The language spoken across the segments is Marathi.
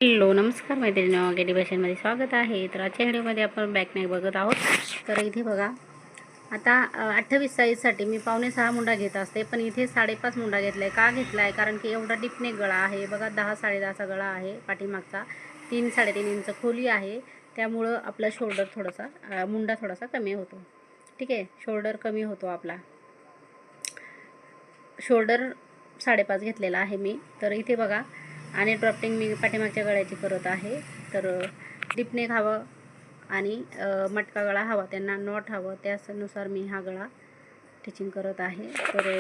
हॅलो नमस्कार मैत्रिणी, गेटी फॅशनमध्ये स्वागत आहे. तर आजच्या व्हिडिओमध्ये आपण बॅकनेक बघत आहोत. तर इथे बघा, आता 28 साईजसाठी मी 5.5 मुंडा घेत असते, पण इथे 5.5 मुंडा घेतला आहे. का घेतला आहे? कारण की एवढा डिपनेक गळा आहे बघा, 10 10.5चा गळा आहे पाठीमागचा, 3 3.5 इंच खोली आहे. त्यामुळं आपला शोल्डर थोडासा मुंडा थोडासा कमी होतो. ठीक आहे, शोल्डर कमी होतो आपला. शोल्डर 5.5 घेतलेला आहे मी. तर इथे बघा, आणि ड्रॉफ्टिंग मी पाठीमागच्या गळ्याची करत आहे. तर डिपनेक हवं आणि मटका गळा हवा, त्यांना नॉट हवं, त्यानुसार मी हा गळा स्टिचिंग करत आहे. तर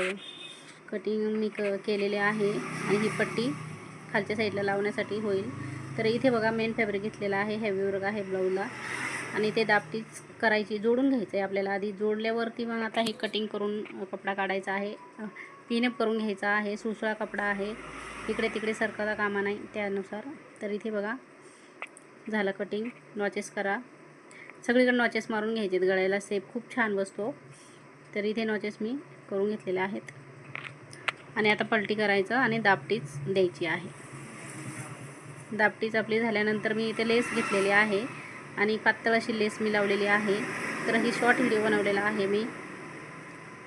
कटिंग मी केलेले आहे आणि ही पट्टी खालच्या साईडला लावण्यासाठी होईल. तर इथे बघा, मेन फॅब्रिक घेतलेला आहे, हेवी वर्क आहे ब्लाऊजला, आणि ते दापटीच करायची, जोडून घ्यायचं आहे आपल्याला आधी. जोडल्यावरती मग आता ही कटिंग करून कपडा काढायचा आहे, पिनअप करून घ्यायचा आहे. सुसळा कपडा आहे, इकडे तिकडे सरकता कामा नाही त्यानुसार. तर इथे बघा, झालं कटिंग. नॉचेस करा, सगळीकडे नॉचेस मारून घ्यायचे, गळ्याला सेप खूप छान बसतो. तर इथे नॉचेस मी करून घेतलेले आहेत आणि आता पलटी करायचं आणि दापटीच द्यायची आहे. दापटीच आपली झाल्यानंतर मी इथे लेस घेतलेली आहे आणि पातळ अशी लेस मी लावलेली आहे. तर ही शॉर्ट व्हिडिओ बनवलेला आहे मी,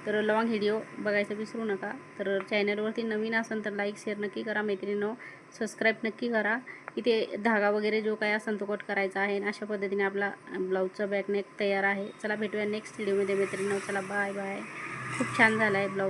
तर लॉंग व्हिडिओ बघायचं विसरू नका. तर चॅनलवरती नवीन असेल तर लाईक शेअर नक्की करा मैत्रिणींनो, सबस्क्राईब नक्की करा. इथे धागा वगैरे जो काय असेल तो कट करायचा आहे. अशा पद्धतीने आपला ब्लाऊजचा बॅकनेक तयार आहे. चला भेटूया नेक्स्ट व्हिडिओमध्ये मैत्रिणींनो. चला बाय बाय. खूप छान झाला आहे ब्लाऊज.